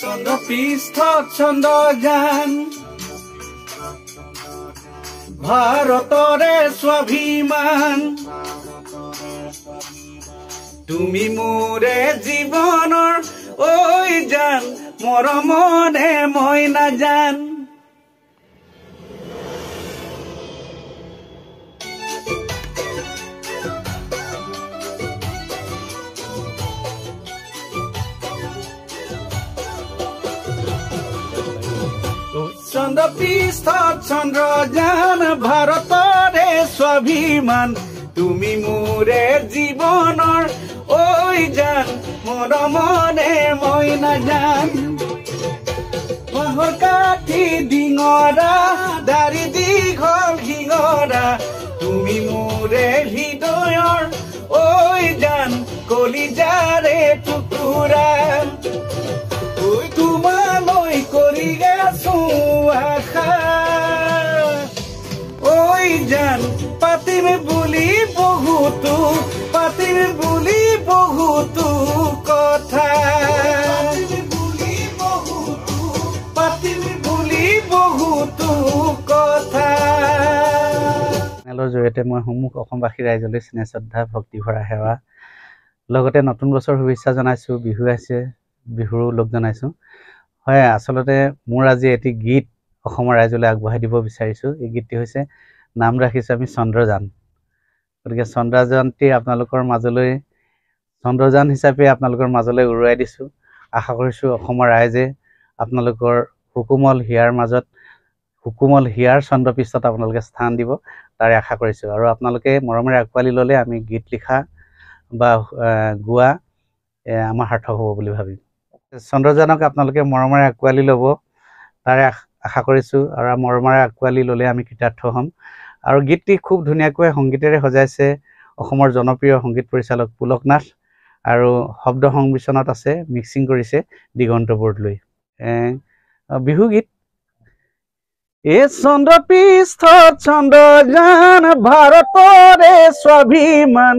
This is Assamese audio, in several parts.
চন্দ্ৰপৃষ্ঠ চন্দ্ৰযান ভাৰতৰে স্বাভিমান তুমি মোৰে জীৱনৰ ঐ জান মৰমনে মই নাজান চন্দ্ৰপৃষ্ঠ চন্দ্ৰযান ভাৰতৰে স্বাভিমান তুমি মোৰে জীৱনৰ ঐ জান মৰমনে মই নাজান বাঁহৰ কাঠি ডিঙৰা দাড়ি দীঘল শিঙৰা তুমি মোৰে হৃদয়ৰ ঐ জান কলিজাৰে টুকুৰা তোমালৈ কৰি গেছো আশা ঐ জান পাতিম বুলি বহুতো কথা পাতিম বুলি বহুতো কথা জৰিয়তে মই সমূহ অসমবাসী ৰাইজলৈ স্নেহ শ্ৰদ্ধা ভক্তি ভৰা সেৱা লগতে নতুন বছৰ শুভেচ্ছা জনাইছোঁ বিহু আছে বিহুৰো লোক জনাইছোঁ হয় আচলতে মোৰ আজি এটি গীত অসমৰ ৰাইজলৈ আগবঢ়াই দিব বিচাৰিছোঁ এই গীতটি হৈছে নাম ৰাখিছোঁ আমি চন্দ্ৰযান গতিকে চন্দ্ৰযানটি আপোনালোকৰ মাজলৈ চন্দ্ৰযান হিচাপে আপোনালোকৰ মাজলৈ উৰুৱাই দিছোঁ আশা কৰিছোঁ অসমৰ ৰাইজে আপোনালোকৰ সুকোমল হিয়াৰ চন্দ্ৰপৃষ্ঠত আপোনালোকে স্থান দিব তাৰে আশা কৰিছোঁ আৰু আপোনালোকে মৰমেৰে আঁকোৱালি ল'লে আমি গীত লিখা বা গোৱা আমাৰ সাৰ্থক হ'ব বুলি ভাবিম চন্দ্ৰযানক আপোনালোকে মৰমেৰে আঁকোৱালি ল'ব তাৰে আশা কৰিছোঁ আৰু মৰমেৰে আঁকোৱালি ল'লে আমি কৃতাৰ্থ হ'ম আৰু গীতটি খুব ধুনীয়াকৈ সংগীতেৰে সজাইছে অসমৰ জনপ্ৰিয় সংগীত পৰিচালক পুলক নাথ আৰু শব্দ সংমিশ্ৰণত আছে মিক্সিং কৰিছে দিগন্ত বৰদলৈ বিহু গীত এই চন্দ্ৰপৃষ্ঠ চন্দ্ৰযান ভাৰতৰে স্বাভিমান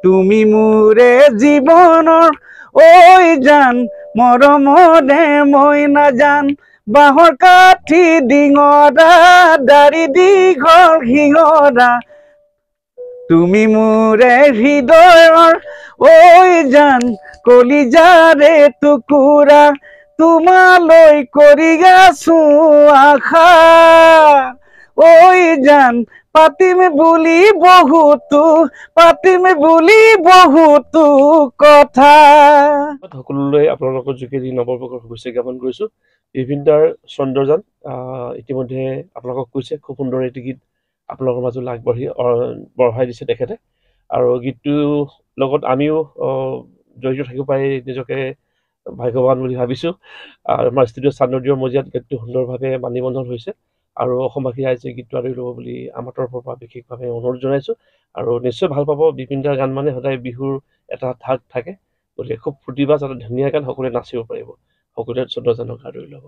তুমি মোৰে জীৱনৰ ঐ জান মৰমনে মই নাজান বাঁহৰ কাঠি ডিঙৰা দাড়ি দীঘল শিঙৰা তুমি মোৰে হৃদয়ৰ ঐ জান কলিজাৰে টুকুৰা তোমালৈ কৰি গেছো আশা ঐ জান পাতিম বুলি বহুতো কথা সকলোলৈ আপোনালোকৰ যোগেদি নৱবৰ্ষৰ শুভেচ্ছা জ্ঞাপন কৰিছোঁ বিভিন্দাৰ চন্দ্ৰযান ইতিমধ্যে আপোনালোকক কৈছে খুব সুন্দৰ এটি গীত আপোনালোকৰ মাজলৈ বঢ়াই দিছে তেখেতে আৰু গীতটোৰ লগত আমিও জড়িত থাকিব পাৰি নিজকে ভাগ্যৱান বুলি ভাবিছোঁ আৰু আমাৰ ষ্টুডিঅ' চান্দদিৰ মজিয়াত গীতটো সুন্দৰভাৱে মানিবন্ধন হৈছে আৰু অসমবাসী ৰাইজে গীতটো আদৰি ল'ব বুলি আমাৰ তৰফৰ পৰা বিশেষভাৱে অনুৰোধ জনাইছোঁ আৰু নিশ্চয় ভাল পাব বিপিনদাৰ গান মানে সদায় বিহুৰ এটা ঠাক থাকে গতিকে খুব ফূৰ্তি বা যাতে ধুনীয়া গান সকলোৱে নাচিব পাৰিব সকলোৱে চন্দ্ৰযানক আদৰি ল'ব